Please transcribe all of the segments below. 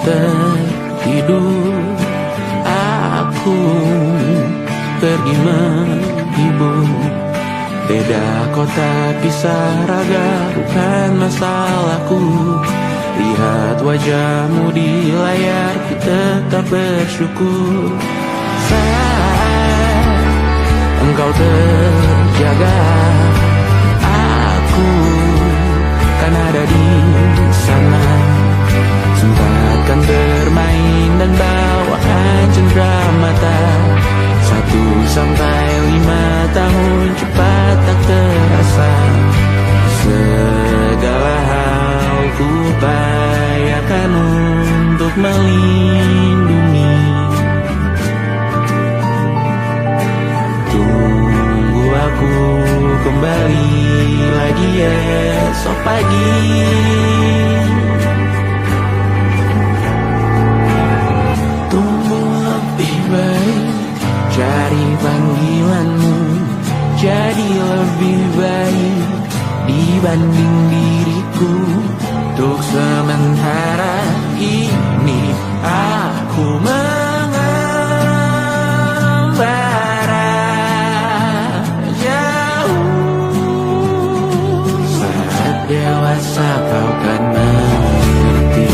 tertidur, aku pergi menghibur. Beda kota pisah raga bukan masalahku. Lihat wajahmu di layar, ku tetap bersyukur. Saat engkau terjaga, aku kan ada di sana. Sempatkan bermain dan bawaan cendera mata. 1 sampai 5 tahun cepat tak terasa. Segala hal ku upayakan untuk melindungi. Tunggu aku kembali lagi esok pagi. Tunggu lebih baik, cari panggilanmu jadi lebih baik dibanding diriku. Untuk sementara ini aku mengembara jauh. Saat dewasa kau kan mengerti.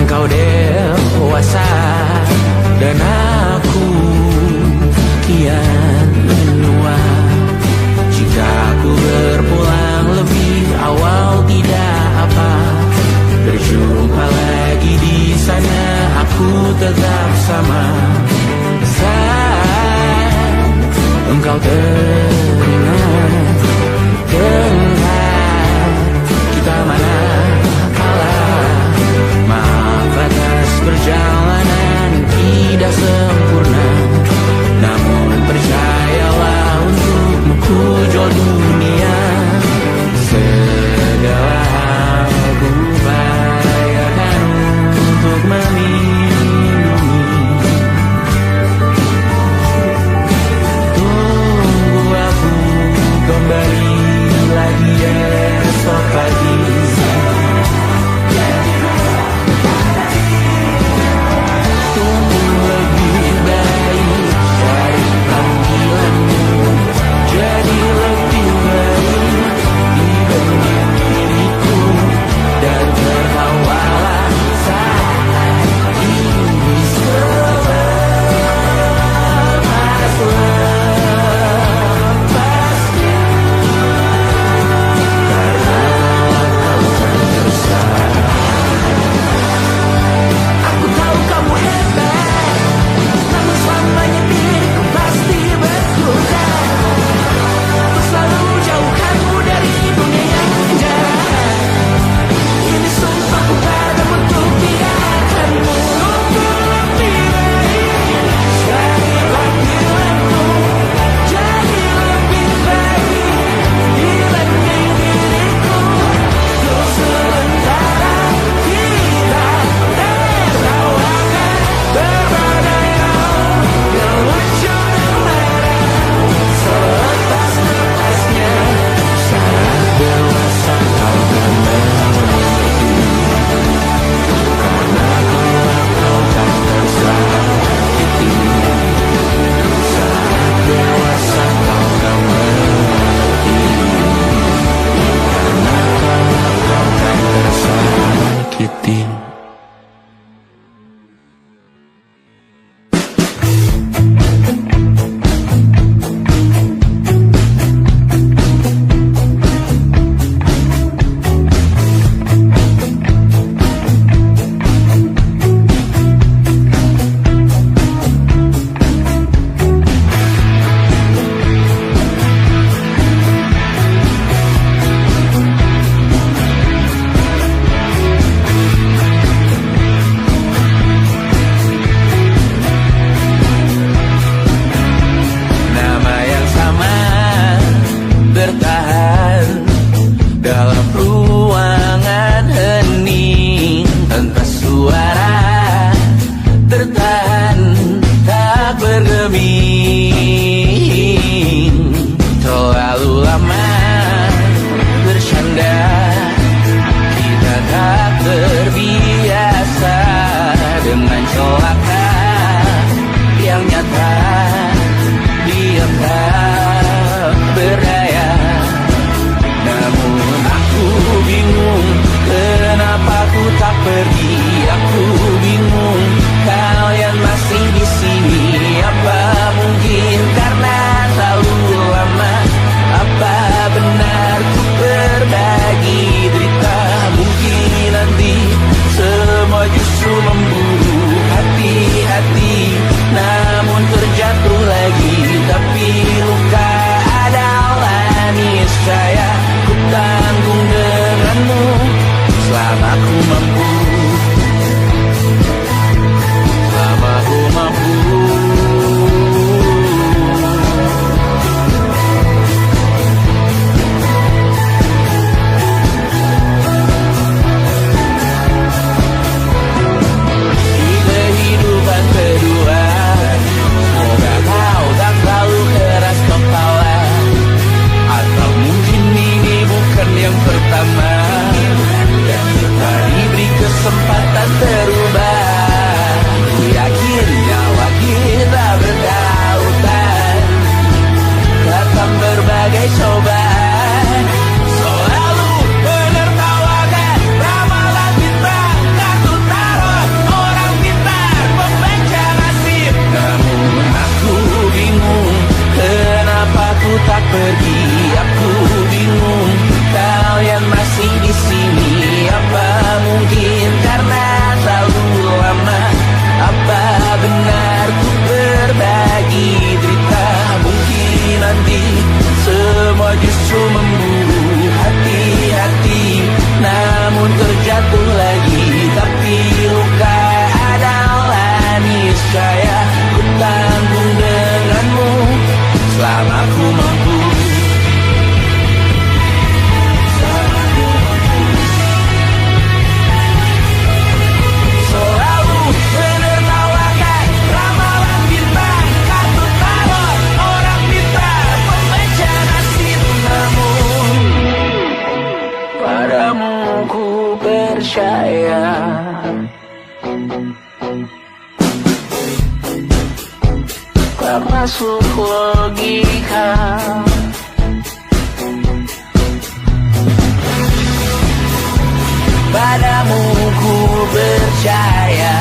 Engkau dewasa dan aku kian niscaya ku tanggung denganmu selama ku mampu. Selama ku mampu. Yang pertama dan kita diberi kesempatan terubah. Ku yakin nyawa kita berdautan datang berbagai cobaan. Selalu menertawakan ramalan bintang, kartu tarot orang pintar, pembaca nasib. Namun aku bingung, kenapa ku tak pergi? Aku bingung, kalian masih di sini. Apa mungkin karena terlalu lama? Apa benar ku berbagi derita? Mungkin nanti semua justru memburu hati-hati, namun terjatuh lagi. Tapi luka adalah niscaya ku tanggung denganmu selama ku mampu. Percaya tak masuk logika. Padamu ku percaya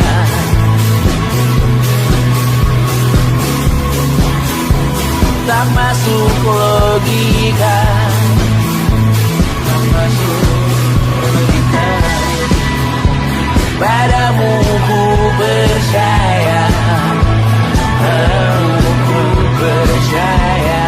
tak masuk logika. Tak masuk logika. Padamu ku percaya, padamu ku percaya.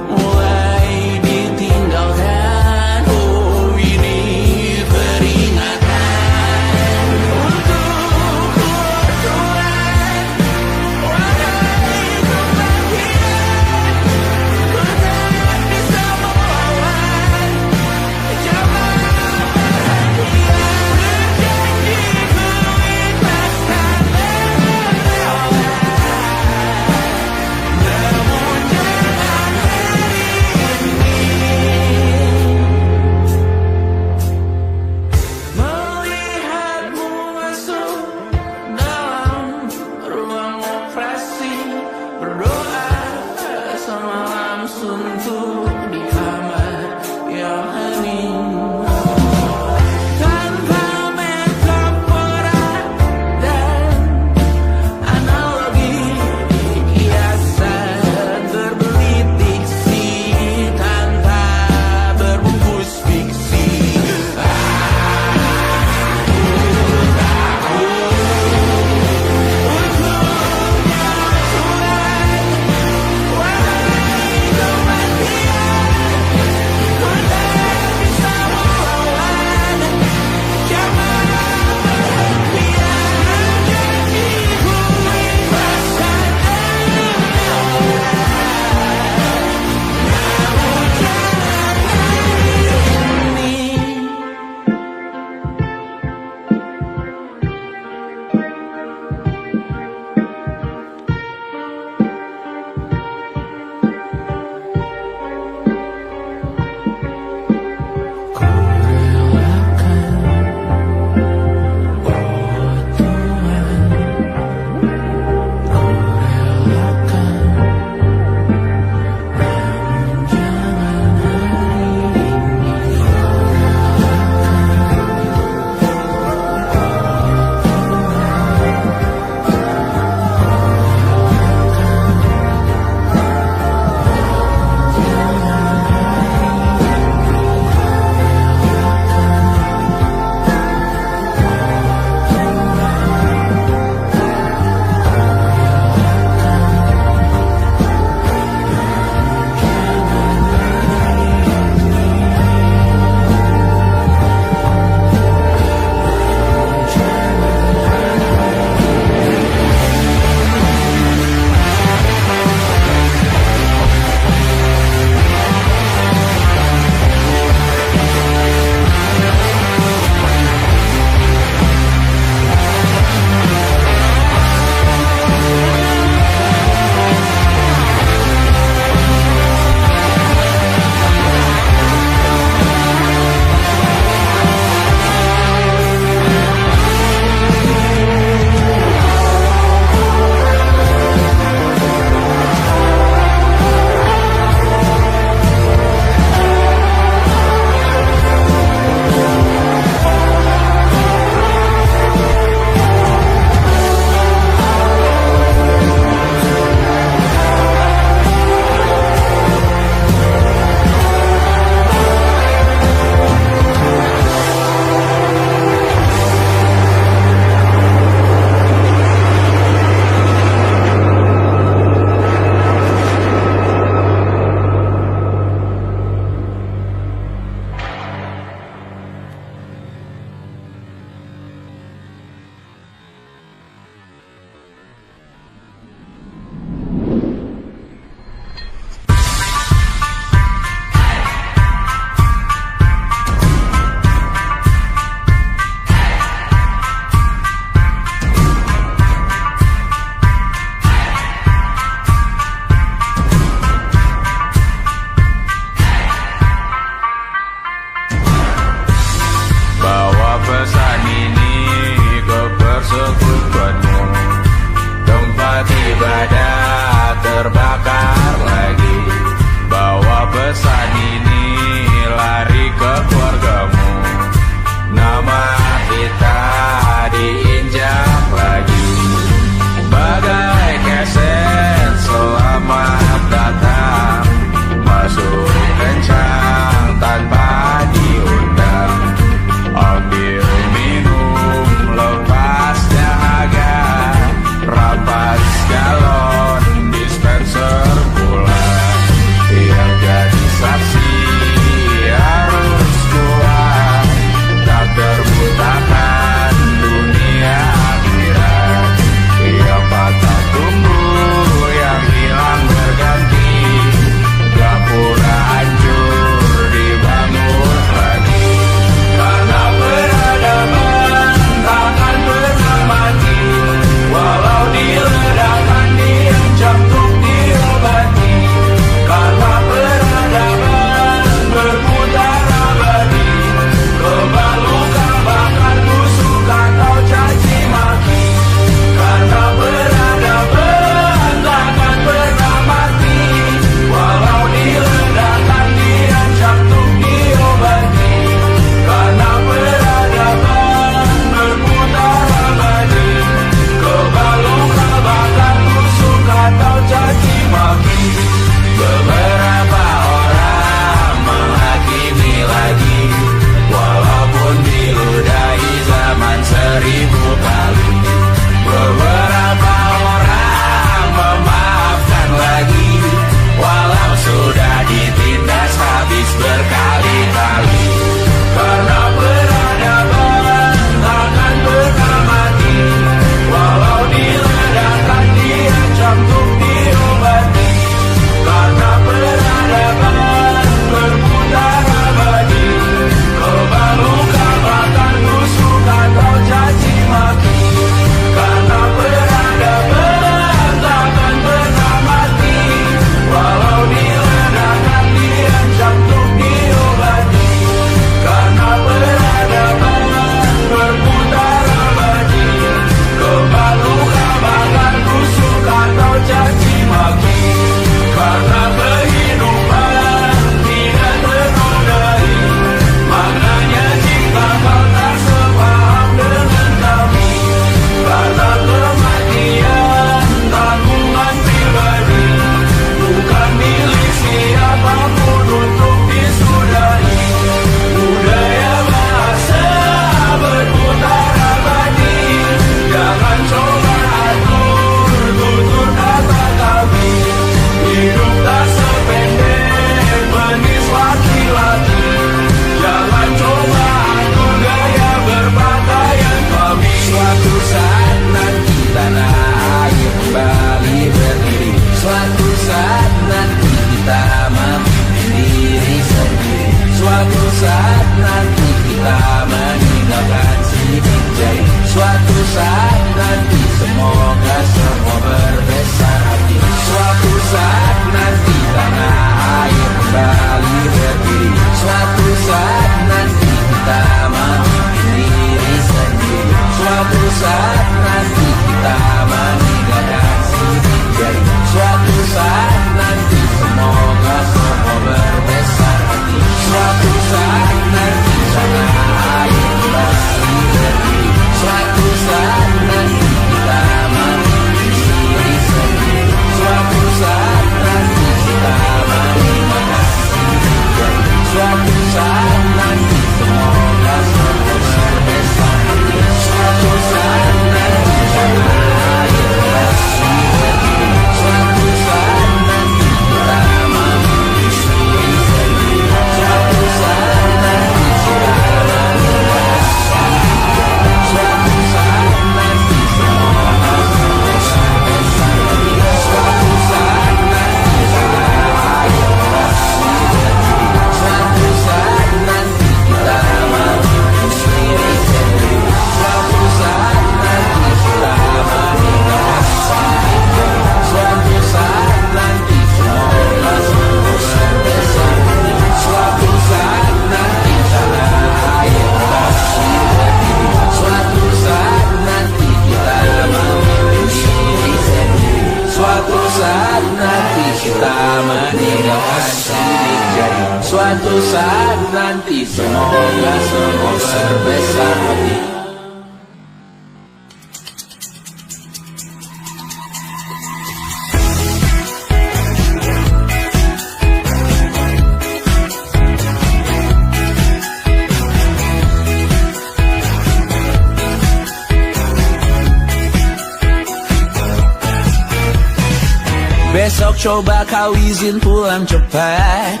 Besok coba kau izin pulang cepat.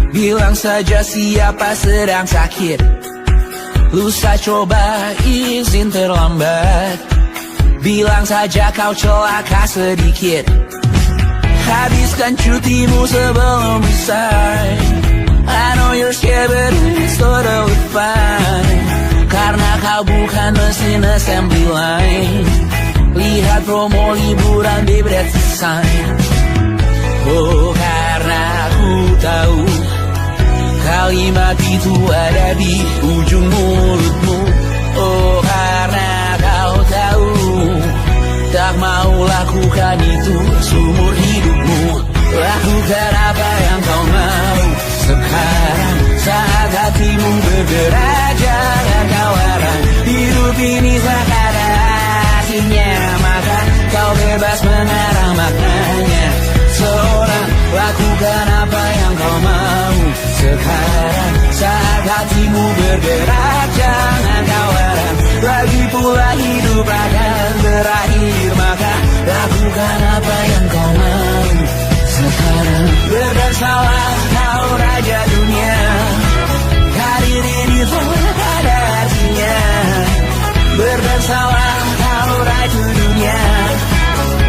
Bilang saja siapa sedang sakit. Lusa coba izin terlambat. Bilang saja kau celaka sedikit. Habiskan cutimu sebelum resign. I know you're scared but it's totally fine. Karena kau bukan mesin assembly line. Lihat promo liburan di Bread Design. Oh, karena aku tahu kalimat itu ada di ujung mulutmu. Oh, karena kau tahu tak mau lakukan itu seumur hidupmu. Lakukan apa yang kau mau sekarang saat hatimu bergerak. Jangan kau larang, hidup ini tak ada artinya, maka kau bebas mengarang maknanya. Seorang lakukan apa yang kau mau sekarang saat hatimu bergerak. Jangan kau larang, lagi pula hidup akan berakhir, maka lakukan apa yang kau mau sekarang. Berdansalah kau raja dunia, karir ini tak ada artinya. Berdansalah kau raju dunia,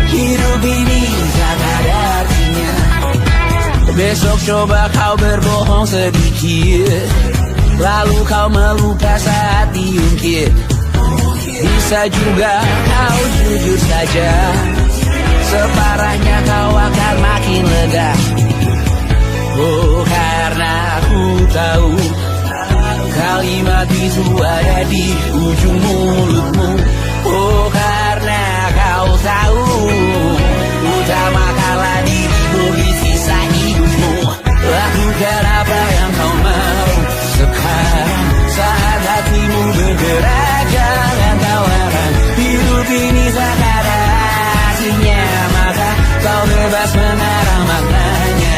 hidup ini tak ada artinya. Besok coba kau berbohong sedikit, lalu kau melupa saat diungkit. Bisa juga kau jujur saja, separahnya kau akan makin lega. Oh, karena aku tahu kalimat itu ada di ujung mulutmu. Oh, karena kau tahu utamakanlah dirimu di sisa hidupmu. Lakukan apa yang kau mau sekarang saat hatimu bergerak. Jangan kau larang, hidup ini tak ada artinya, maka kau bebas mengarang maknanya.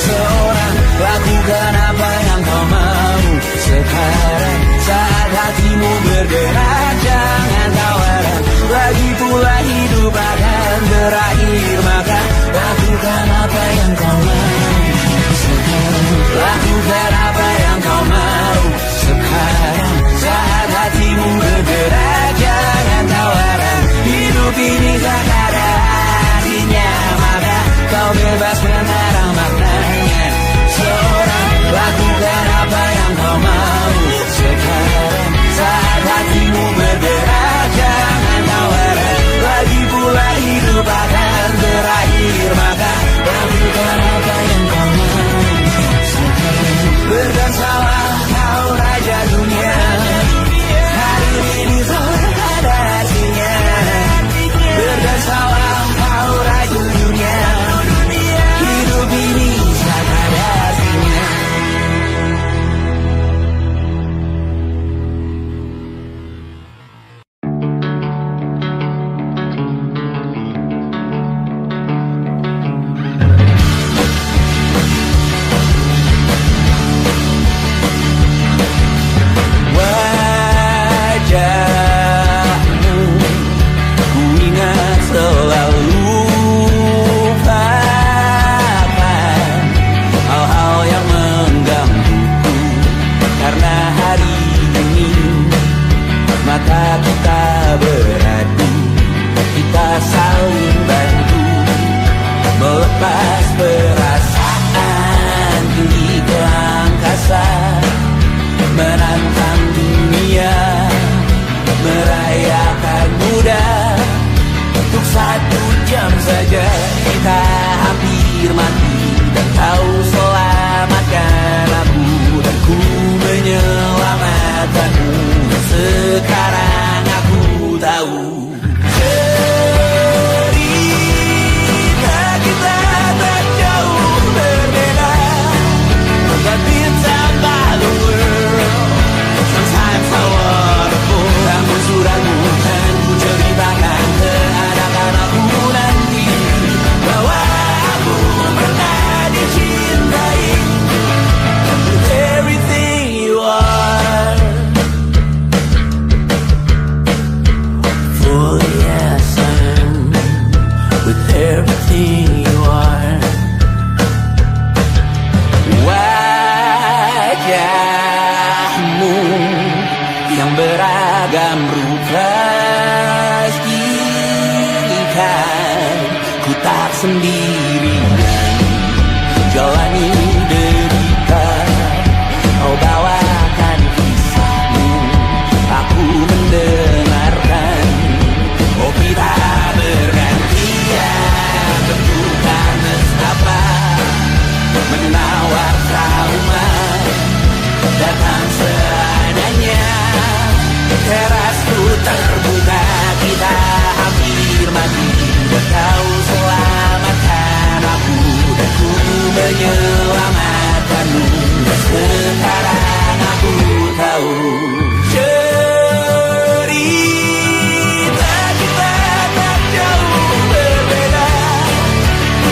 Seorang lakukan apa yang kau mau sekarang saat hatimu bergerak. Jangan kau larang, lagi pula hidup akan berakhir, maka lakukan apa yang kau mau sekarang. Lakukan apa yang kau mau sekarang saat hatimu bergerak. Jangan kau larang, hidup ini tak ada artinya, maka kau bebas mengarang maknanya. Seorang lakukan apa yang kau mau sekarang saat hatimu bergerak. Jangan kau larang, lagi pula hidup akan berakhir, maka lakukan apa yang kau mau sekarang. Berdansalah kau raja dunia, hari ini tak ada artinya. Berdansalah kau raja dunia, hidup ini tak ada artinya. Wajahmu ku ingat selalu, lupakan hal-hal yang menggangguku. Karena hari ini mata kita beradu, kita saling bantu melepas perasaan tinggi ke angkasa, menantang dunia, merayakan muda. Untuk 1 jam saja kita hampir mati, dan kau selamatkan aku, dan ku menyelamatkanmu. Sekarang aku tahu cerita kita tak jauh pastikan ku tak sendirian jalani derita. Kau bawakan kisahmu, aku mendengarkan. Oh kita bergantian bentukan nestapa, menawar trauma datang seadanya. Terasku terbuka, kita hampir mati, dan kau selamatkan aku, dan ku menyelamatkanmu. Dan sekarang aku tahu cerita kita tak jauh berbeda,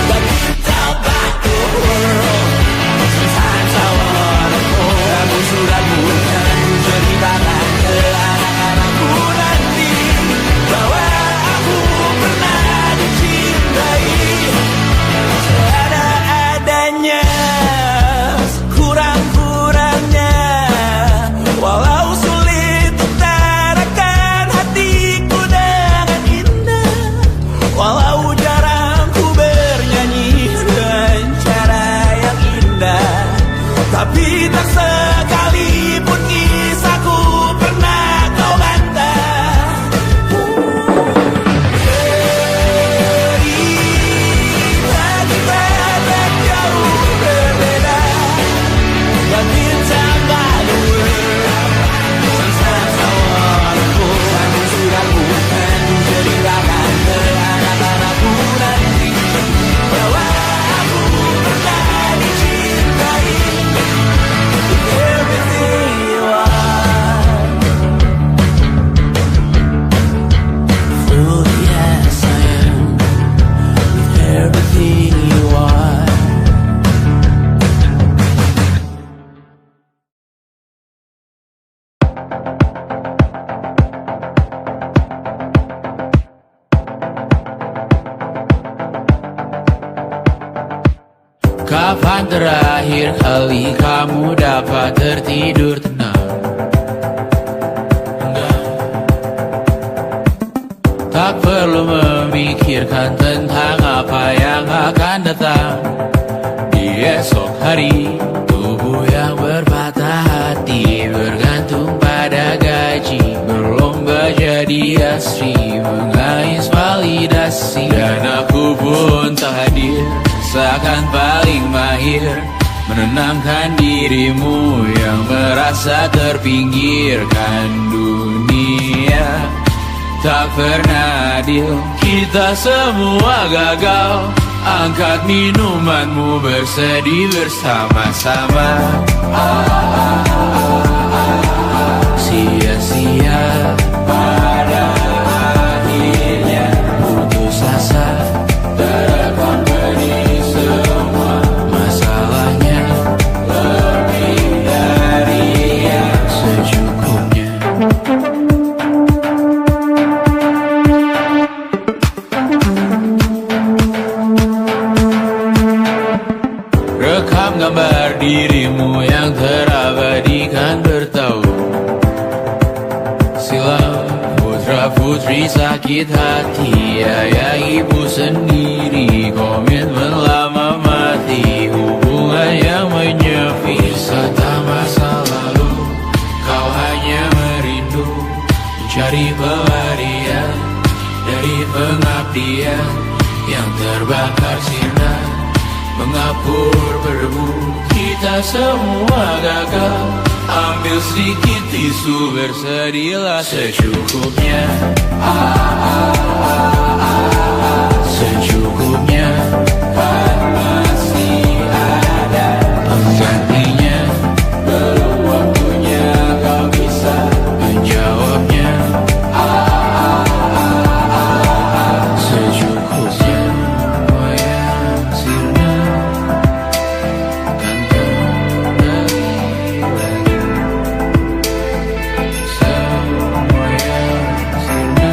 but kita back to world. Sometimes I wanna call. Kamu sudah bukan ceritakan ke anak-anakku nanti bahwa aku pernah dicintai seadanya, kurang-kurangnya. Walau sulit utarakan hatiku dengan indah, walau jarang ku bernyanyi dengan cara yang indah, tapi tak sekalipun kisahku pernah kau bantah. Cerita kita tak jauh berbeda, but kita malu. Sometimes I wanna go. Kamu sudah bukan ceritakan ke anak-anakku nanti bahwa aku pernah dicintai. Everything you are, truly yes I am. With everything you are. Kapan terakhir kali kamu dapat tertidur tenang? Enggak. Tak perlu memikirkan tentang apa yang akan datang di esok hari. Tubuh yang berpatah hati bergantung pada gaji, berlomba jadi asri, mengais validasi. Dan aku pun tak hadir, seakan paling mahir menenangkan dirimu yang merasa terpinggirkan dunia. Tak pernah adil, kita semua gagal. Angkat minumanmu, bersedih bersama-sama. Sia-sia pada akhirnya putus asa, terkompeni semua masalahnya. Lebih dari yang secukupnya. Rekam gambar dirimu yang terabadikan bertahun silam. Putra putri sakit hati, ayah ibu sendiri, komitmen lama mati, hubungan yang menyepi. Wisata masa lalu, kau hanya merindu, mencari pelarian dari pengabdian yang terbakar sinar, mengapur berdebu. Kita semua gagal, ambil sedikit tisu, bersedihlah secukupnya. Secukupnya, kan masih ada penggantinya. Belum waktunya kau bisa menjawabnya. Secukupnya, wayang sirna kan kembali lagi. Semua yang sirna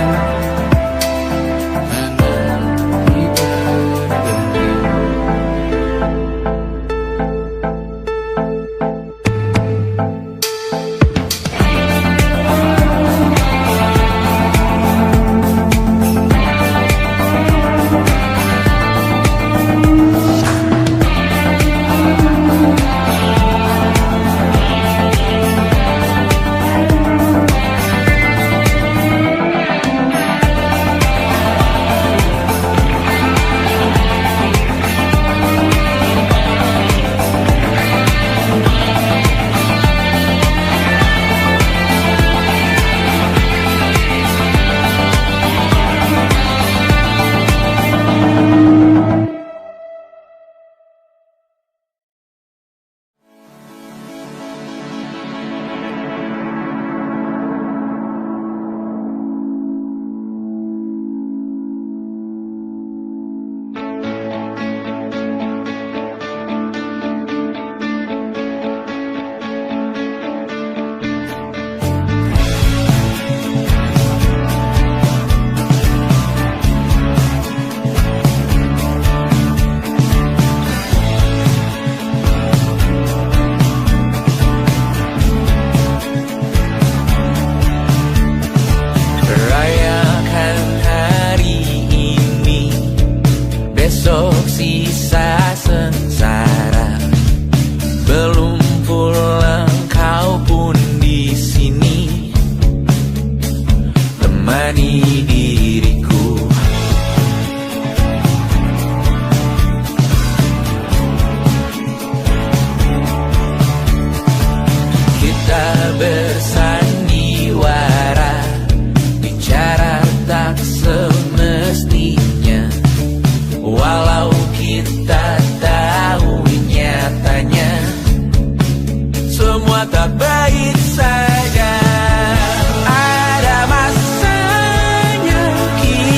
menemani diriku. Kita bersandiwara, bicara tak semestinya, walau kita tahu nyatanya semua tak baik saja. Ada masanya kita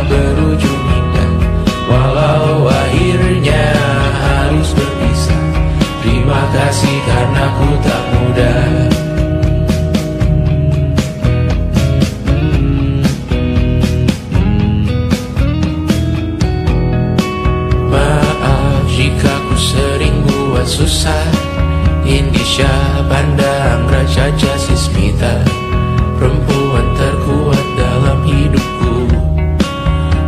berujung indah. Walau akhirnya harus berpisah, terima kasih karena ku tak mudah. Maaf jika ku sering buat susah. Indisha, Banda, Anggra, Caca, Sismita, perempuan terkuat dalam hidupku.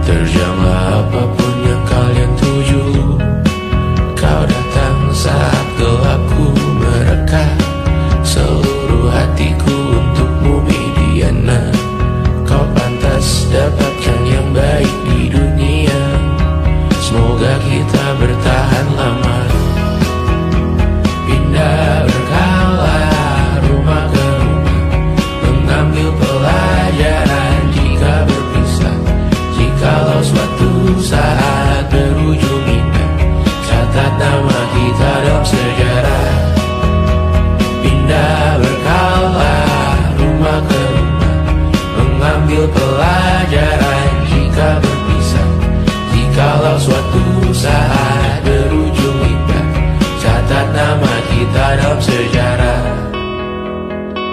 Terjanglah apapun yang kalian tuju. Kau datang saat gelapku mereka, seluruh hatiku untukmu Mediana. Kau pantas dapatkan yang baik di dunia. Semoga kita bertahan lama. Pindah berkala rumah ke rumah, mengambil pelajaran jika berpisah. Jikalau suatu saat berujung indah, catat nama kita dalam sejarah. Pindah berkala rumah ke rumah, mengambil pelajaran jika berpisah. Jikalau suatu saat berujung indah, catat nama kita dalam sejarah.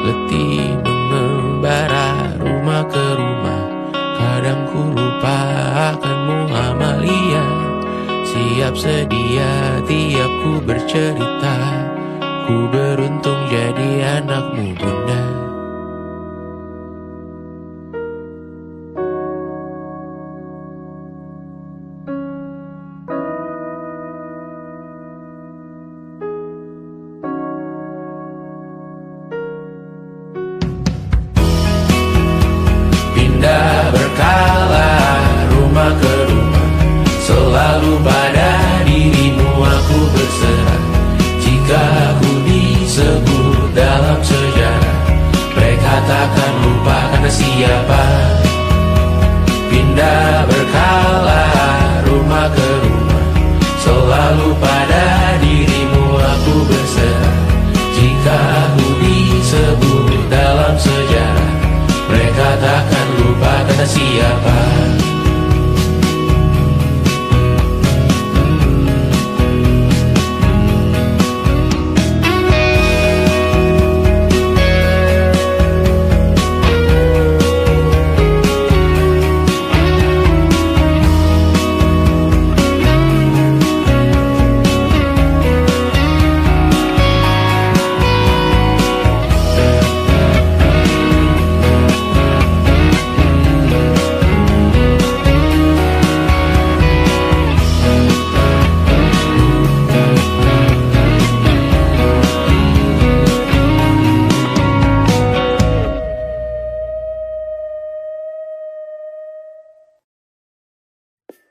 Letih mengembara rumah ke rumah, kadang ku lupa akanmu Amalia. Siap sedia tiap ku bercerita, ku beruntung jadi anakmu bunda. Berkala rumah ke rumah, selalu pada dirimu aku berserah. Jika aku disebut dalam sejarah, mereka takkan lupa karena siapa. Pindah berkala rumah ke rumah, selalu pada dirimu aku berserah. Jika aku disebut dalam sejarah, mereka takkan lupa kata siapa.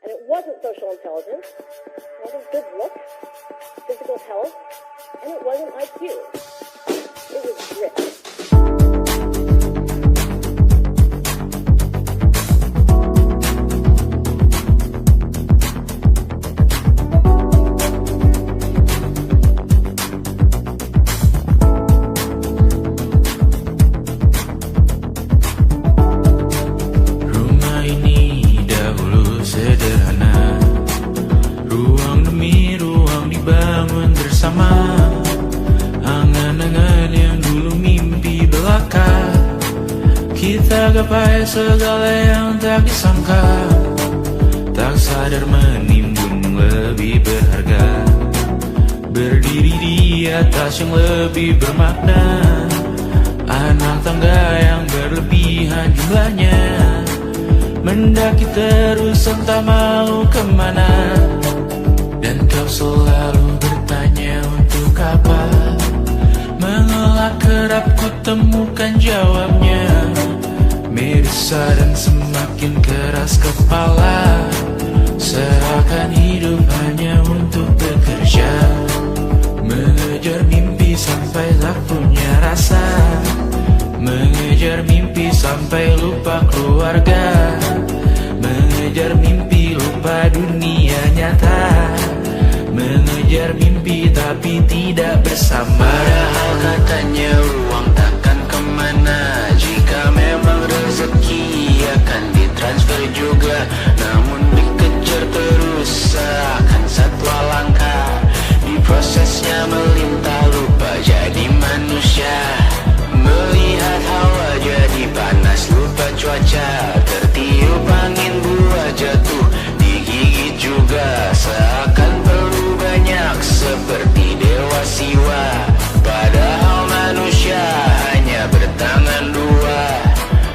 And it wasn't social intelligence, it wasn't good looks, physical health, and it wasn't IQ. It was grit. Kita gapai segala yang tak disangka, tak sadar menimbun lebih berharga, berdiri di atas yang lebih bermakna. Anak tangga yang berlebihan jumlahnya, mendaki terus entah mau kemana. Dan kau selalu bertanya untuk apa, mengelak kerap ku temukan jawabnya. Merisa dan semakin keras kepala, seakan hidup hanya untuk bekerja, mengejar mimpi sampai tak punya rasa, mengejar mimpi sampai lupa keluarga, mengejar mimpi lupa dunia nyata, mengejar mimpi tapi tidak bersama. Padahal katanya uang takkan kemana, jika memang rezeki akan ditransfer juga. juga, namun dikejar terus seakan satwa langka. Di prosesnya melintah lupa jadi manusia. Melihat hawa jadi panas lupa cuaca. Tertiup angin buah jatuh digigit juga. Seakan perlu banyak seperti dewa siwa. Padahal manusia hanya bertangan dua.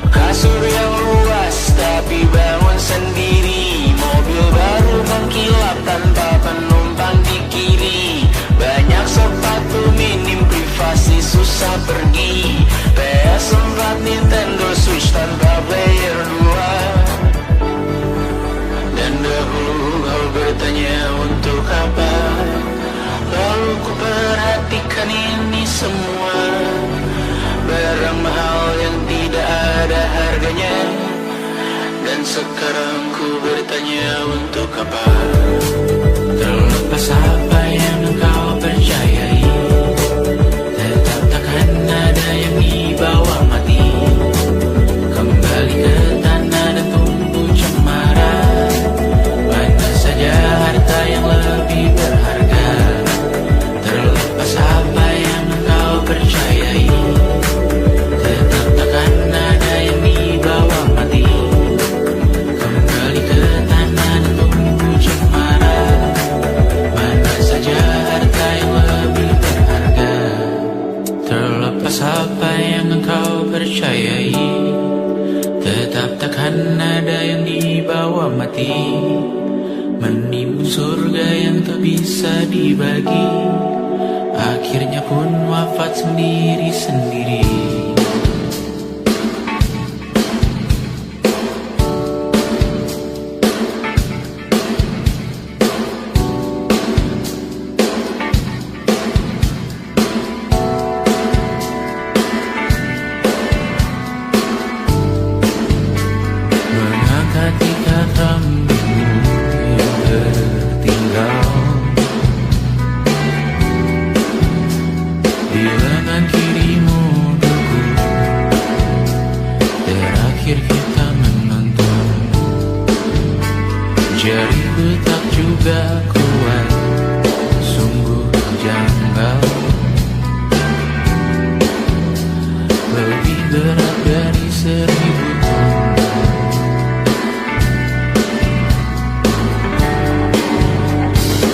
Kasur yang luas tapi bangun sendiri. Mobil baru mengkilap tanpa penumpang di kiri. Banyak sepatu minim privasi susah pergi. PS4 Nintendo Switch tanpa player 2. Dan dahulu kau bertanya untuk apa. Lalu ku perhatikan ini semua. Barang mahal yang tidak ada harganya. Dan sekarang ku bertanya untuk apa. Terlepas apa yang engkau percayai, tetap takkan ada yang dibawa mati. Kembali ke tanah dan tumbuh cemara. Mana saja harta yang lebih berharga. Terlepas apa yang engkau percayai, tetap takkan ada yang dibawa mati. Kembali ke tanah dan tumbuh cemara. Mana saja harta yang lebih berharga. Terlepas apa yang engkau percayai, tetap takkan ada yang dibawa mati. Menimbun surga yang tak bisa dibagi, akhirnya pun wafat sendiri-sendiri. Mengangkat ikat rambutmu yang tertinggal di lengan kirimu duku. Terakhir kita menonton. Jariku tak juga kuat, sungguh janggal. Lebih berat dari 1000 ton.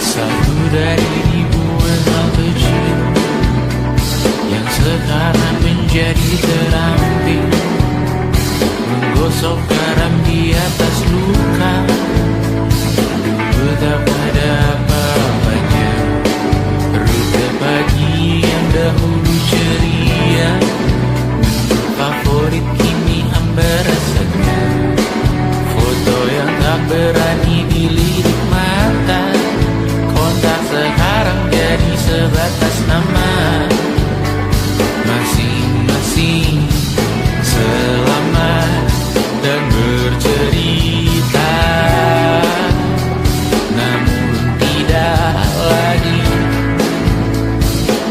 Satu dari ribuan hal kecil yang sekarang menjadi terampil. Menggosok garam di atas luka. Dulu tak ada apa-apanya. Rute pagi yang dahulu ceria, menu favorit kini hambar rasanya. Foto yang tak berani dilirik mata. Kontak sekarang jadi sebatas nama. Masing-masing selamat dan bercerita, namun tidak lagi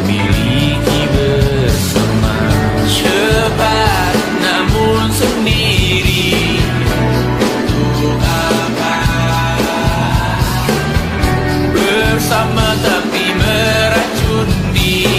miliki bersama. Cepat namun sendiri. Untuk apa? Bersama tapi meracun diri.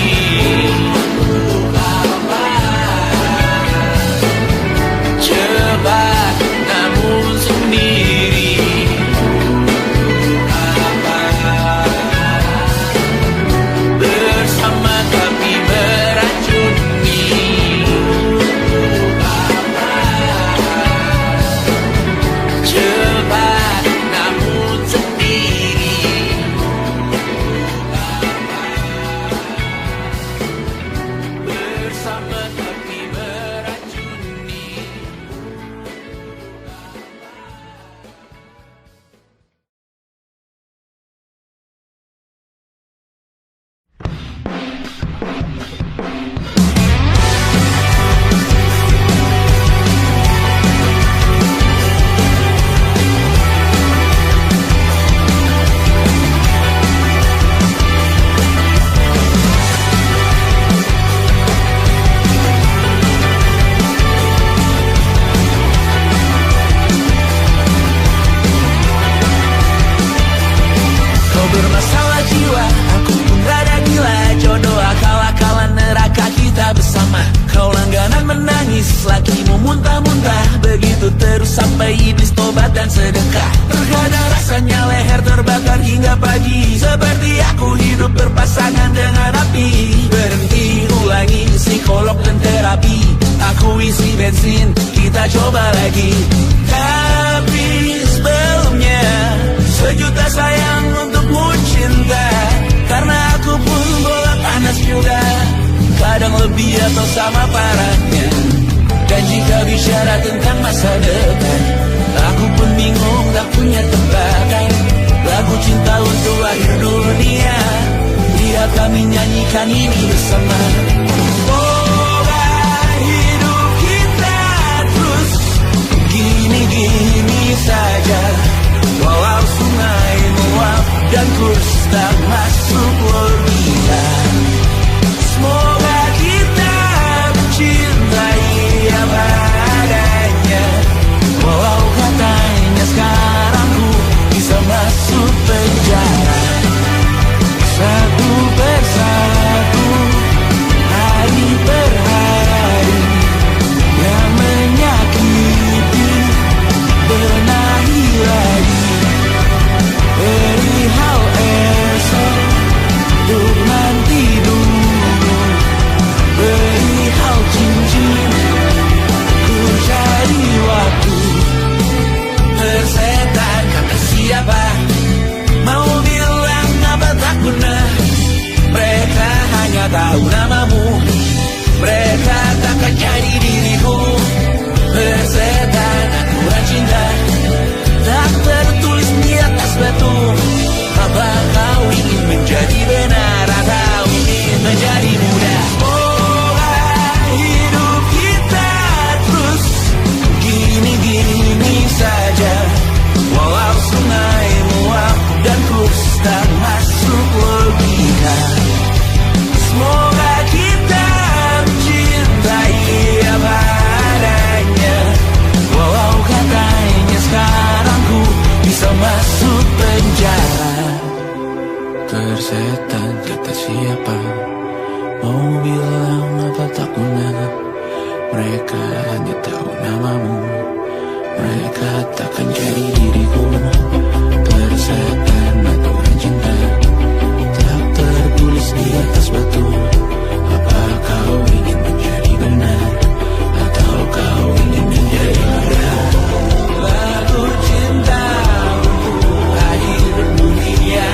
obat dan sedekah. Terkadang rasanya leher terbakar hingga pagi, seperti aku hidup berpasangan dengan api. Berhenti, ulangi psikolog dan terapi. Aku isi bensin, kita coba lagi. Tapi sebelumnya, sejuta sayang untukmu cinta. Karena aku pun bola panas juga, kadang lebih atau sama parahnya. Dan jika bicara tentang masa depan, aku pun bingung tak punya tebakan. Lagu cinta untuk akhir dunia, biar kami nyanyikan ini bersama. Semoga hidup kita terus gini-gini saja, walau sungai meluap dan kurs tak masuk logika. Semoga kita mencintai apa adanya, walau katanya sekarang ku bisa masuk penjara. Satu persatu, hari per hari, yang menyakiti benahi lagi. Perihal esok, untuk nanti dulu. Perihal cincin, ku cari waktu. Tersetan kata siapa, mau bilang apa tak guna. Mereka hanya tahu namamu, mereka takkan jadi diriku. Tersetan aturan cinta, tak tertulis di atas batu. Apa kau ingin menjadi benar atau ingin menjadi muda? Semoga hidup kita terus gini-gini saja, walau sungai meluap dan kurs tak masuk logika. Semoga kita mencintai apa adanya, walau katanya sekarang ku bisa masuk penjara. Tersetan kata siapa, mau bilang apa tak guna. Mereka hanya tahu namamu, mereka takkan jadi diriku. Tersetan aturan cinta, tak tertulis di atas batu. Apa kau ingin menjadi benar, atau kau ingin menjadi muda? Lagu cinta untuk akhir dunia,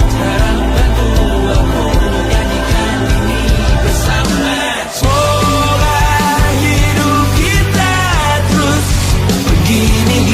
sekarang bantu aku nyanyikan ini bersama. Semoga hidup kita terus begini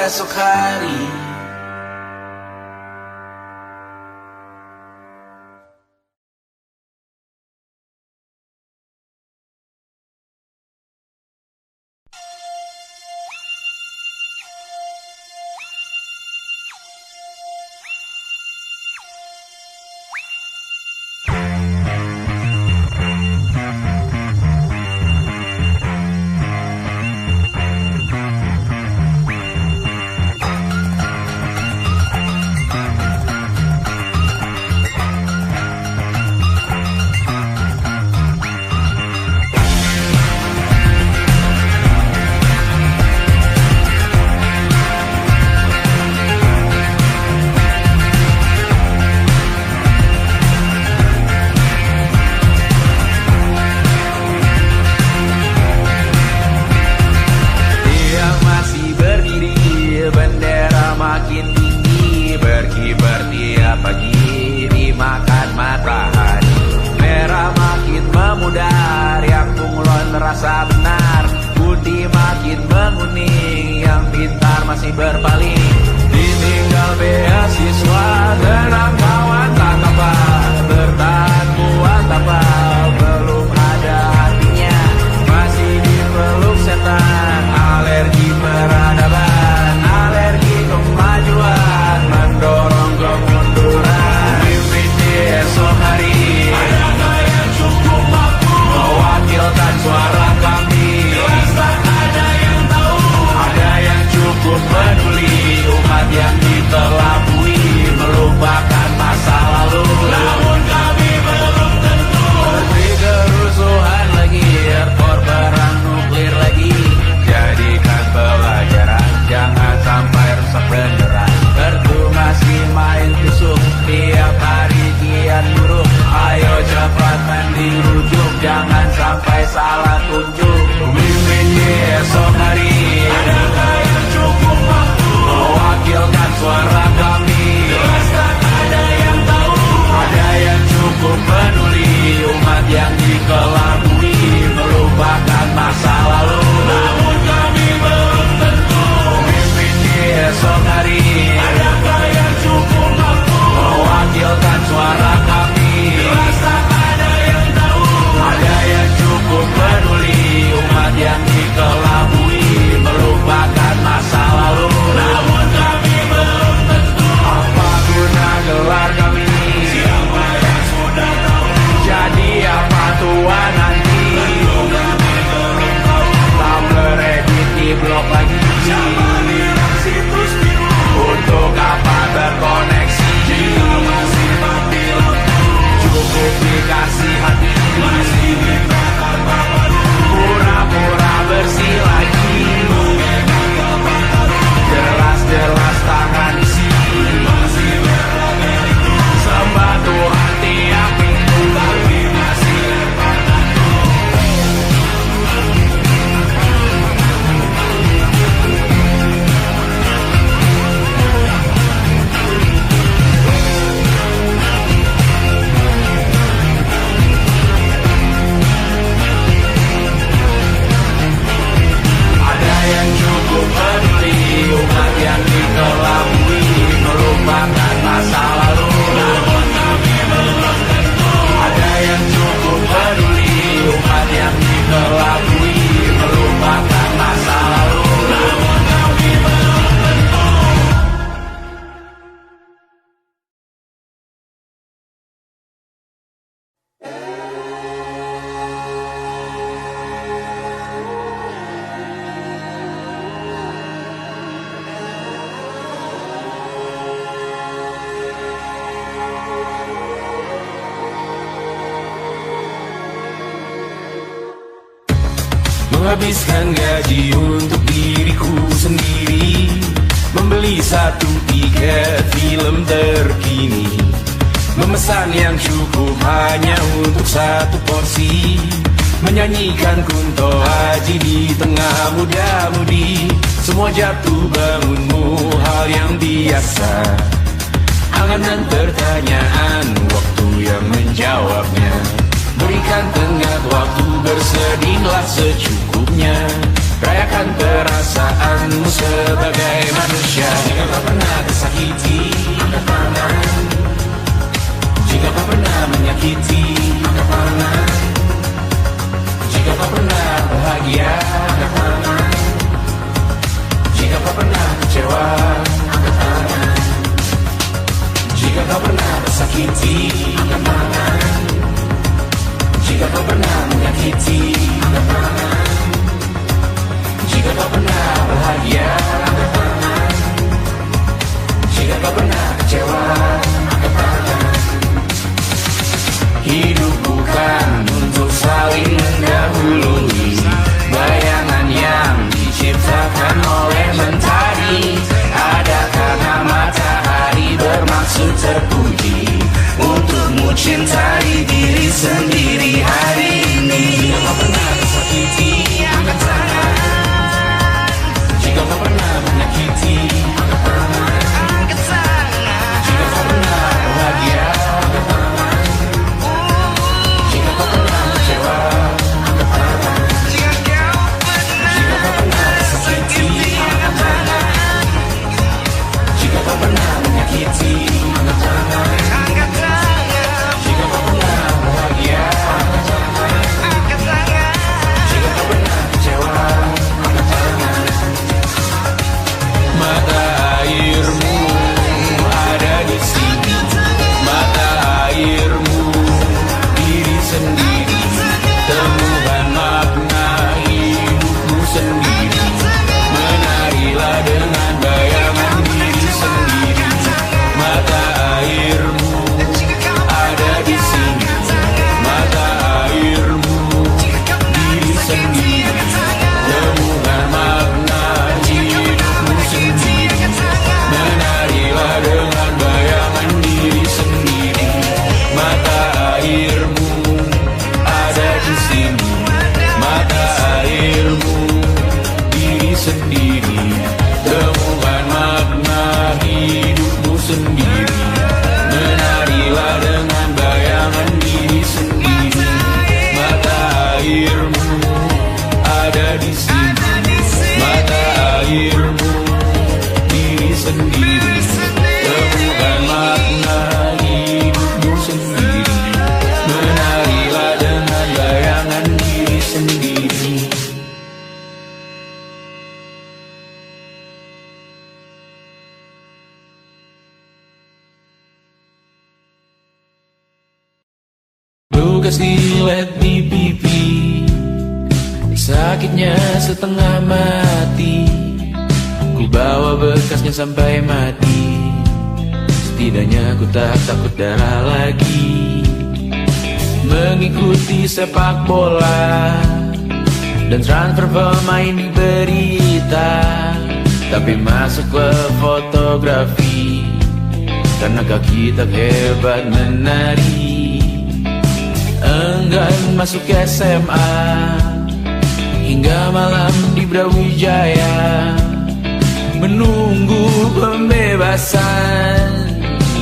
esok hari. Rasa benar, budi makin menguning, yang pintar masih berpaling. Ditinggal beasiswa, tenang kawan tak apa, bertahan buat apa, belum ada hatinya, masih dipeluk setan. Alergi peradaban, alergi kemajuan, mendorong kemunduran. Mimpi di esok hari, adakah yang cukup mampu mewakilkan suara kami? Jelas tak ada yang tahu, ada yang cukup peduli, umat yang ditelabui, melupakan masa lalu. Namun kami belum tentu seperti kerusuhan lagi, airport perang nuklir lagi. Jadikan pelajaran, jangan sampai rusak beneran. Kartu masih main tusuk, tiap hari kian buruk. Ayo cepat mandi rujuk, jangan sampai salah tunjuk. Mimpin di esok hari, adakah yang cukup mampu mewakilkan suara kami? Jelas tak ada yang tahu, ada yang cukup peduli, umat yang dikelabui, melupakan masa lalu. Namun kami belum tentu mimpin di esok hari, adakah yang cukup mampu mewakilkan suara kami? Jelas tak ada yang tahu, ada yang cukup peduli, umat yang dikelabui, melupakan masa lalu. Namun kami belum tentu apa guna gelar kami. Siapa yang sudah tahu, jadi apa tua nanti? Kami belum tahu, tak beredit di blog lagi. Siapa bilang situs biru, untuk apa terkoneksi? Jika masih mati lampu, cukup dikasih hati, masih minta tanpa baru, pura-pura bersih lagi. Jelas-jelas tangan isi, masih berlagak itu, sembah Tuhan tiap minggu, tapi masih lempar tantu. Ada yang cukup peduli, umat yang dikelabui, melupakan masa lalu. Namun kami belum tentu, ada yang cukup peduli, umat yang dikelabui, melupakan masa lalu. Namun kami belum tentu. Menghabiskan gaji untuk diriku sendiri, membeli satu tiket film terkini, memesan yang cukup hanya untuk satu porsi, menyanyikan Kunto Aji di tengah muda-mudi. Semua jatuh bangunmu hal yang biasa, angan dan pertanyaan, waktu yang menjawabnya. Berikan tengah waktu, bersedihlah secukupnya. rayakan perasaanmu sebagai manusia. Jika kau pernah tersakiti, angkat tangan. Jika kau pernah menyakiti, angkat tangan. Jika kau pernah bahagia, angkat tangan. Jika kau pernah kecewa, angkat tangan. Jika kau pernah tersakiti, angkat tangan. Jika kau pernah menyakiti, angkat tangan. Jika kau pernah bahagia, angkat tangan. Jika kau pernah kecewa, angkat tangan. Hidup bukan untuk saling mendahului bayangan yang diciptakan oleh mentari. Ada karena matahari bermaksud terpuji untukmu cintai diri sendiri hari ini. Jika kau pernah tersakiti, angkat tangan. Jika kau pernah menyakiti, angkat tangan. Jika kau pernah bahagia, angkat tangan. Jika kau pernah kecewa, angkat tangan. Jika kau pernah tersakiti, angkat tangan. Jika kau pernah menyakiti, angkat tangan. Jika kau pernah bahagia, angkat tangan. Jika kau pernah kecewa, angkat tangan. Mata airmu ada di sini, mata airmu diri sendiri, temukan makna hidupmu sendiri. Menarilah dengan bayangan diri sendiri. Mata airmu ada di sini, mata airmu diri sendiri, temukan makna hidupmu sendiri. Menarilah dengan bayangan diri sendiri. Mata airmu ada di sini, mata airmu diri sendiri, temukan makna hidupmu sendiri. Menarilah dengan bayangan diri sendiri. Mata airmu ada di sini, mata airmu diri sendiri, temukan makna hidupmu sendiri. Menarilah dengan bayangan diri sendiri. Lukas dilet di pipi, sakitnya setengah mati. Ku bawa bekasnya sampai mati. Setidaknya ku tak takut darah lagi. Mengikuti sepak bola dan transfer pemain di berita, tapi masuk ke fotografi karena kaki tak hebat menari. Enggan masuk SMA hingga malam di Brawijaya menunggu pembebasan.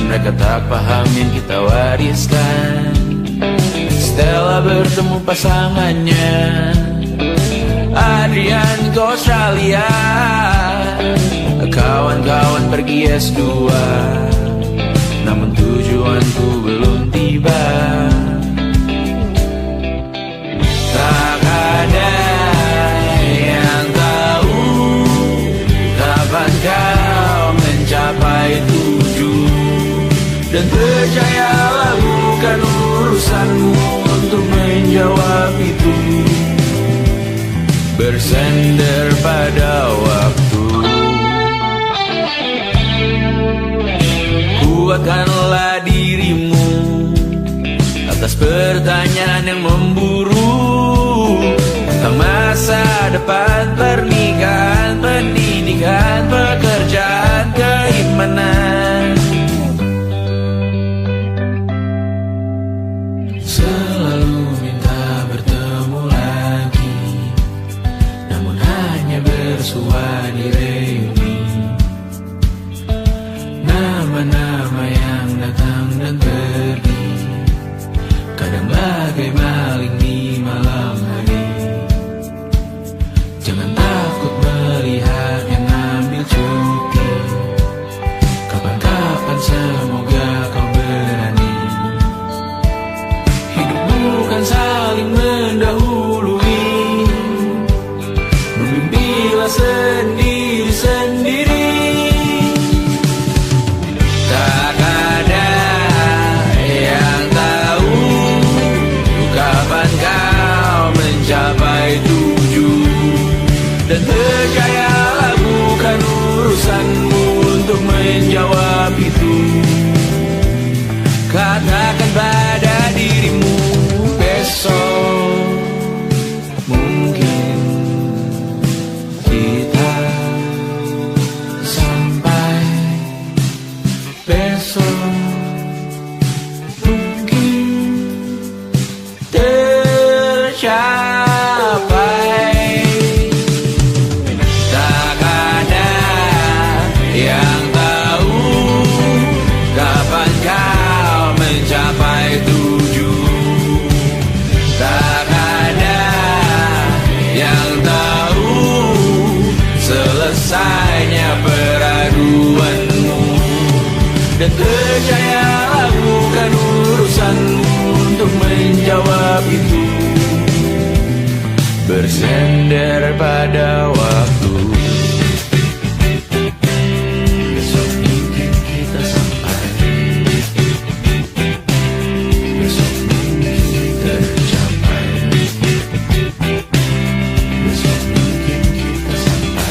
Mereka tak paham yang kita wariskan. Stella bertemu pasangannya, Adrian ke Australia, kawan-kawan pergi S2, namun tujuanku belum tiba. Tak ada yang tahu kapan kau mencapai tujuan, dan percayalah bukan urusanmu untuk menjawab itu. Bersender pada waktu, kuatkanlah dirimu atas pertanyaan yang memburu tentang masa depan, pernikahan, pendidikan, pekerjaan, keimanan. Selalu minta bertemu lagi, namun hanya bersua di reuni. Nama-nama yang datang dan pergi, kadang bagai maling di malam hari. Jangan menjawab itu. Katakan pada dirimu besok mungkin kita sampai, besok mungkin tercapai. Tak ada yang tahu kapan kau mencapai tujuh. Tak ada yang tahu selesainya peraduanmu. Dan percayalah bukan urusanmu untuk menjawab itu. Bersender pada waktu. Besok mungkin kita sampai, besok mungkin tercapai, besok mungkin kita sampai.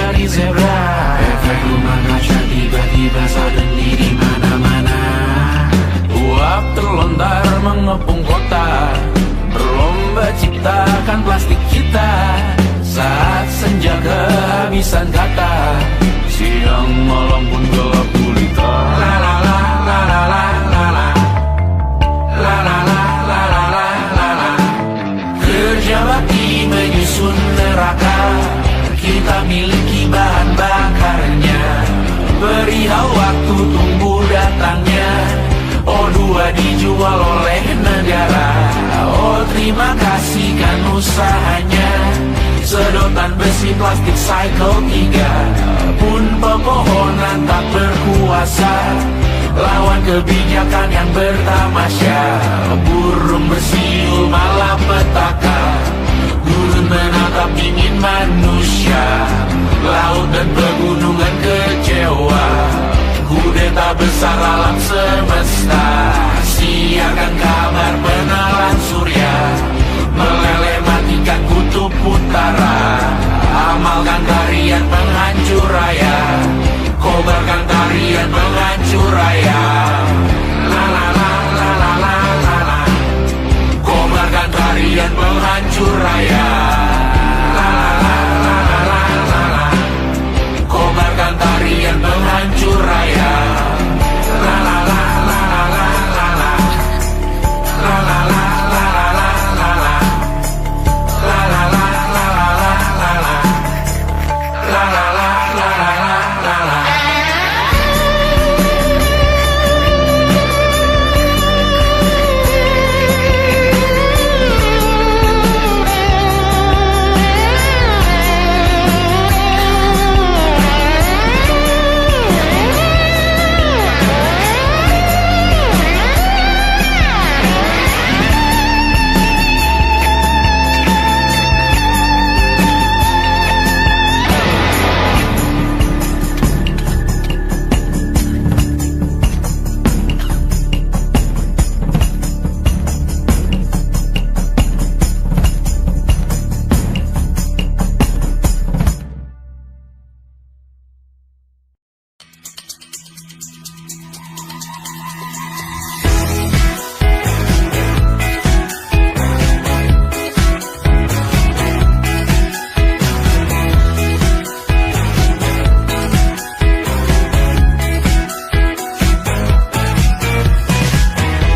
mengepung kota, berlomba ciptakan plastik kita. Saat senja kehabisan kata, siang malam pun gelap gulita. La la la la la la la la. La la la la la la la la. Kerja bakti menyusun neraka, kita miliki bahan bakarnya. Perihal waktu tunggu datangnya, O2 dijual oleh negara. Oh terima kasih kan usahanya. Sedotan besi plastik cycle 3 pun pepohonan tak berkuasa lawan kebijakan yang bertamasya. Burung bersiul malapetaka, gurun menatap dingin manusia. Laut dan pegunungan kecewa, kudeta besar alam semesta. Siarkan kabar penelan surya, meleleh matikan kutub utara. Amalkan tarian penghancur raya, kobarkan tarian penghancur raya. La la la la la la la la. Kobarkan tarian penghancur raya. La la la la la la la la. Kobarkan tarian penghancur raya. La la la la la la la la. La la la la la la la la. La la la la la la la la. La la la la la la la.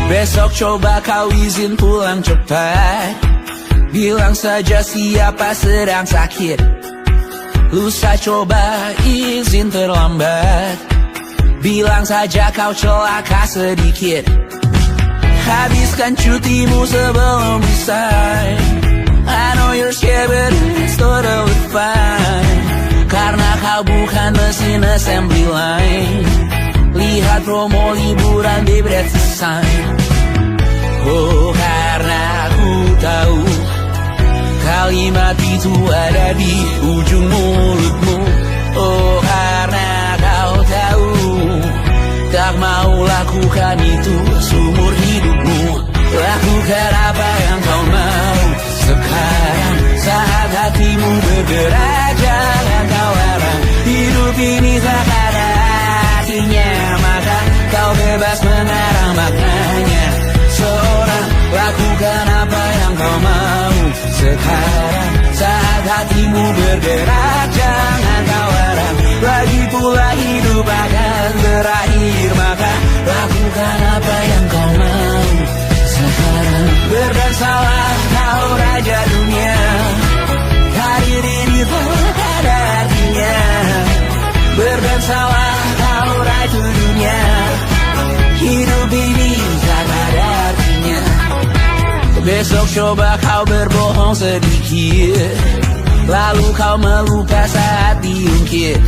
Besok coba kau izin pulang cepat, bilang saja siapa sedang sakit. Lusa coba izin terlambat, bilang saja kau celaka sedikit. Habiskan cutimu sebelum resign. I know you're scared but it's totally fine, karena kau bukan mesin assembly line. Lihat promo liburan di Bread Sign. Oh karena aku tahu kalimat itu ada di ujung mulutmu. Oh karena kau tahu tak mau lakukan itu seumur hidupmu. Lakukan apa yang kau mau sekarang, saat hatimu bergerak. Jangan kau larang, hidup ini tak ada artinya, maka kau bebas mengarang maknanya. Seorang lakukan apa yang kau mau sekarang, saat hatimu bergerak. Jangan kau larang, lagi pula hidup akan berakhir, maka lakukan apa yang kau mau sekarang. Berdansalah kau raja dunia, karir ini tak ada artinya. Berdansalah kau raja dunia, hidup ini tak ada artinya. Besok coba kau berbohong sedikit, lalu kau melupa saat diungkit.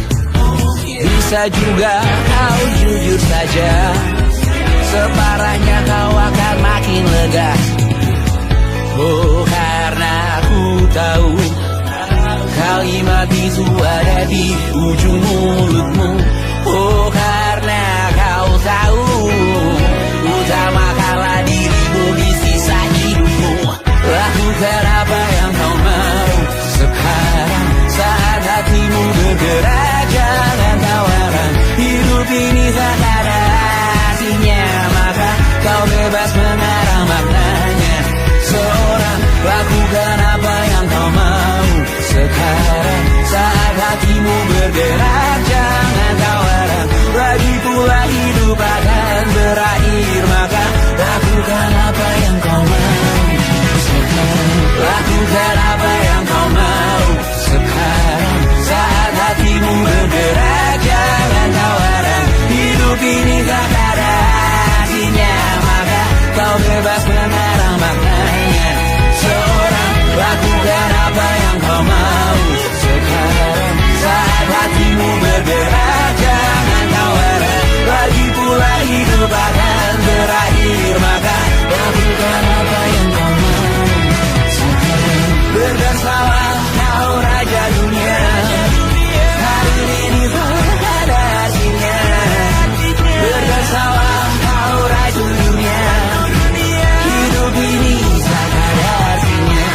Bisa juga kau jujur saja, separahnya kau akan makin lega. Oh karena aku tahu kalimat itu ada di ujung mulutmu. Oh karena kau tahu utamakanlah dirimu di sisa hidupmu. Lakukan apa yang kau mau sekarang, saat hatimu bergerak. Jangan kau larang, hidup ini tak ada artinya, maka kau bebas mengarang makna. lakukan apa yang kau mau. Sekarang saat hatimu bergerak, jangan kau harap lagi pula hidup akan berakhir. Maka lakukan apa yang kau mau. Sekarang lakukan apa yang kau mau. Sekarang saat hatimu bergerak, jangan kau harap hidup ini gak ada artinya. Maka kau bebas mengarang maknanya. Seorang lakukan apa yang kau mau. Sekarang saat hatimu bergerak, jangan kau harap lagi pula hidup akan berakhir. Maka lakukan apa yang kau mau. Sekarang bergesalah kau raja dunia. Hari ini ada artinya. Bergesalah kau raja dunia. Hidup ini tak ada artinya.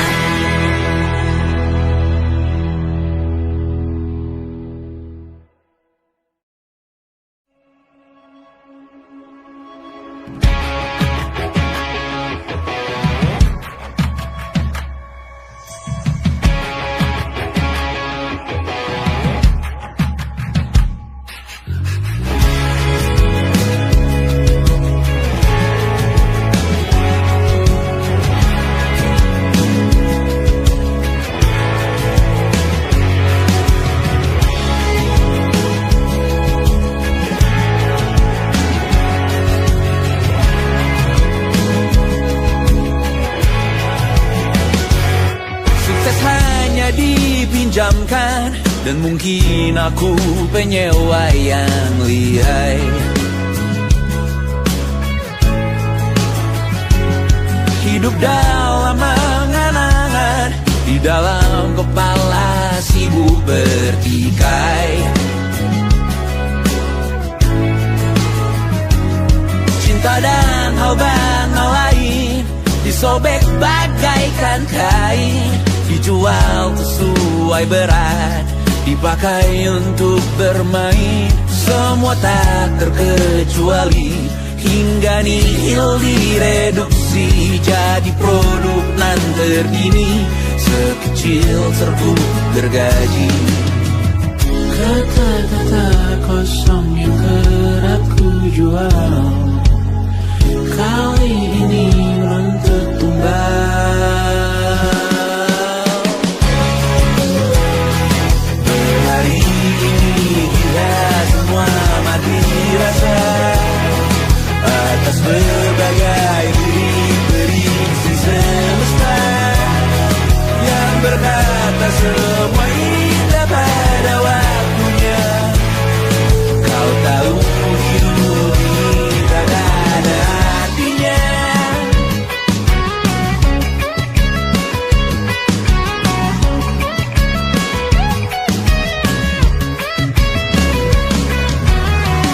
Dipinjamkan dan mungkin aku penyewa yang lihai. Hidup dalam angan-angan, di dalam kepala sibuk bertikai. Cinta dan hal lain disobek bagaikan kain. Dijual sesuai berat, dipakai untuk bermain. Semua tak terkecuali, hingga nihil direduksi jadi produk nan terkini. Sekecil serbuk gergaji. Kata-kata kosong yang kerap ku jual kali ini runtuh tumbal. Hari ini kita semua mati rasa atas berbagai lirik-lirik si semesta yang berkata semua indah pada waktunya. Kau tahu hidup ini tak ada artinya.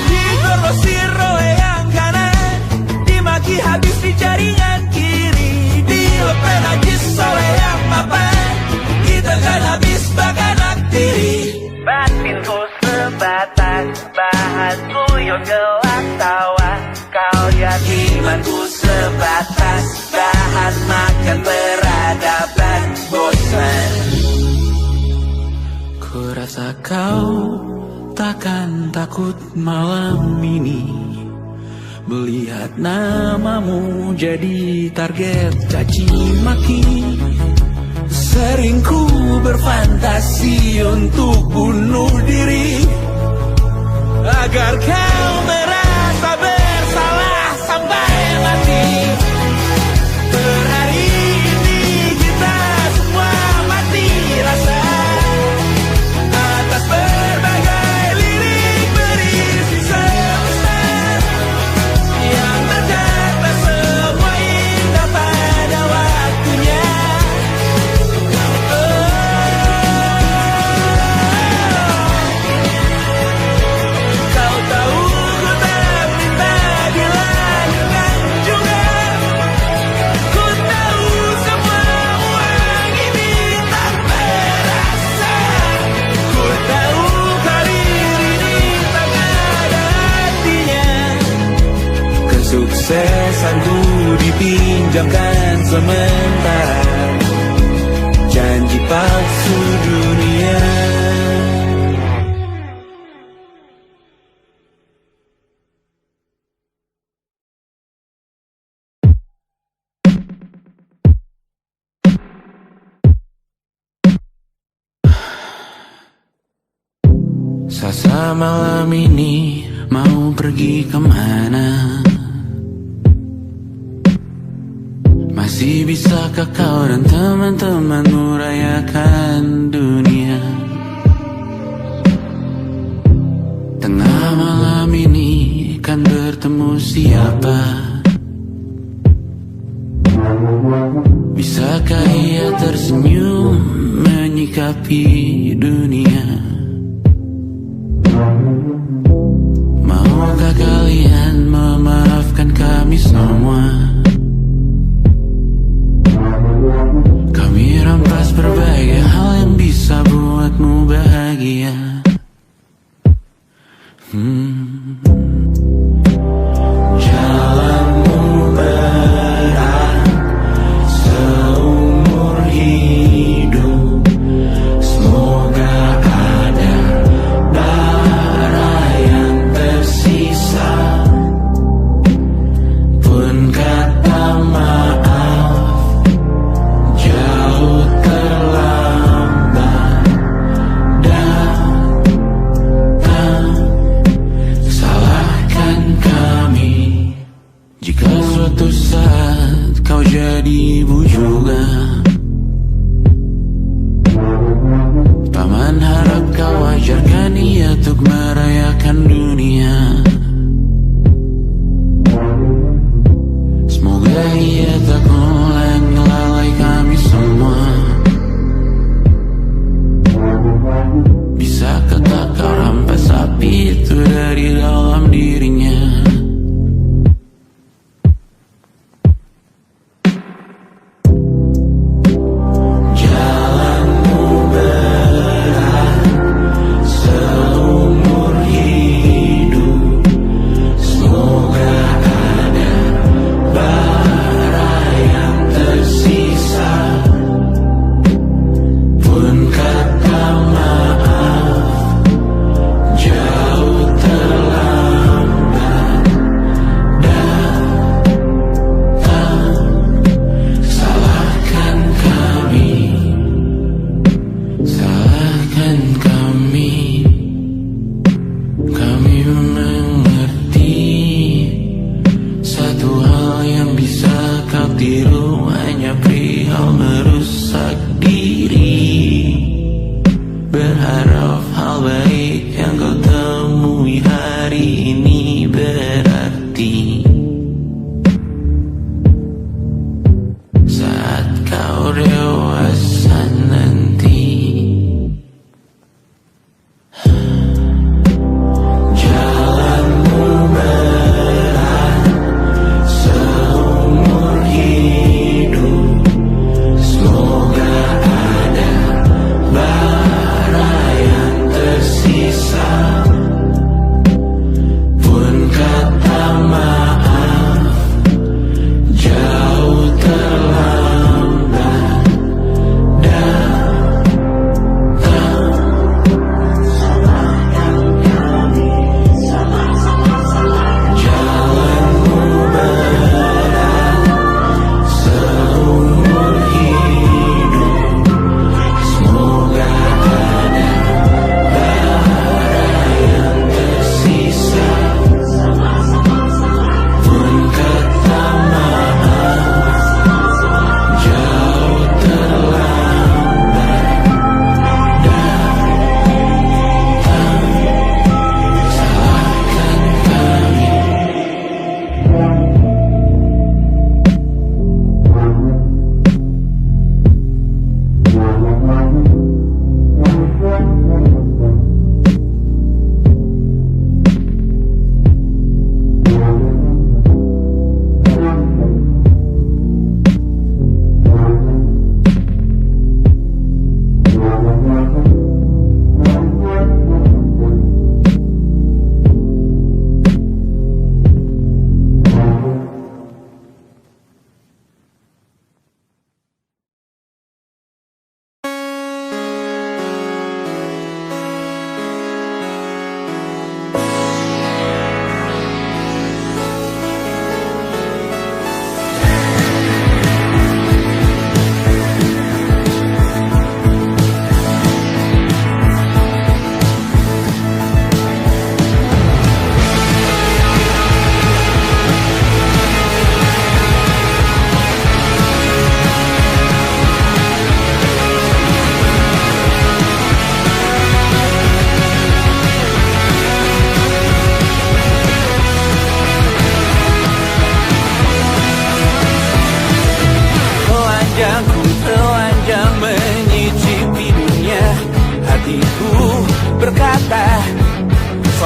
Digrosir oleh yang kanan, dimaki habis di jaringan kiri, dilepeh najis oleh yang mapan, kita kan habis bakanak diri. Batinku sebatas bahanku yang gelap tawa, kau jadi imanku sebatas bahan makan peradaban bosan. Ku rasa kau takkan takut malam ini melihat namamu jadi target caci maki. Sering ku berfantasi untuk bunuh diri agar kau merasa bersalah sampai mati. Per hari ini kita semua mati rasa atas berbagai lirik berisi semesta yang berkata semua indah pada waktunya. Kau tahu ku tak minta dilanjutkan juga. Ku tahu semua uang ini tak berasa. Ku tahu karir ini tak ada artinya. Kesuksesanku dipinjamkan sementara palsu dunia. Sasa malam ini mau pergi kemana? Masih bisakah kau dan teman-temanmu rayakan dunia? Tengah malam ini kan bertemu siapa? Bisakah ia tersenyum menyikapi dunia? Maukah kalian memaafkan kami semua? Kami rampas berbagai hal yang bisa buatmu bahagia. Jalanmu berat seumur hidup. Semoga ada bara yang tersisa. Pun kata maaf jauh terlambat datang. Salahkan kami jika suatu saat kau jadi ibu juga. Paman harap kau ajarkan ia untuk merayakan dunia. Semoga ia tak mulai melalai kami semua. Bisakah tak kau rampas api itu dari dalam dirinya? Jalanmu berat seumur hidup. Semoga ada bara yang tersisa. Pun kata maaf jauh terlambat datang. Salahkan kami, salahkan kami. Kami mengerti satu hal yang bisa kau tiru hanya perihal merusak diri. Berharap hal baik yang kau temui hari ini berarti saat kau dewasa nanti. Jalanmu berat seumur hidup. Semoga ada bara yang tersisa. Pun kata maaf jauh terlambat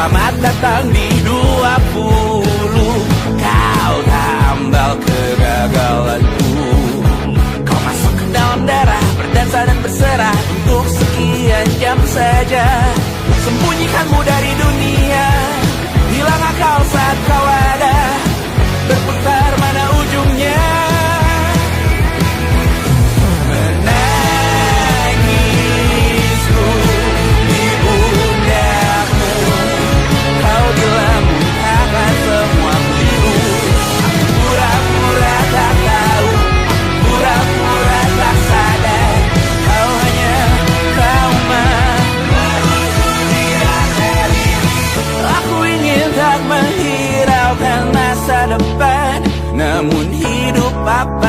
Selamat datang di 20. Kau tambal kegagalanku. Kau masuk ke dalam darah, berdansa dan berserah untuk sekian jam saja. Sembunyikanmu dari dunia, hilang akal saat kau ada. Berputar mana ujungnya? Menangisku di pundakmu. Kau bilang akan semua biru. Aku pura-pura tak tahu, pura-pura tak sadar. Kau hanya trauma. Aku ingin tak menghiraukan masa depan, namun hidup apa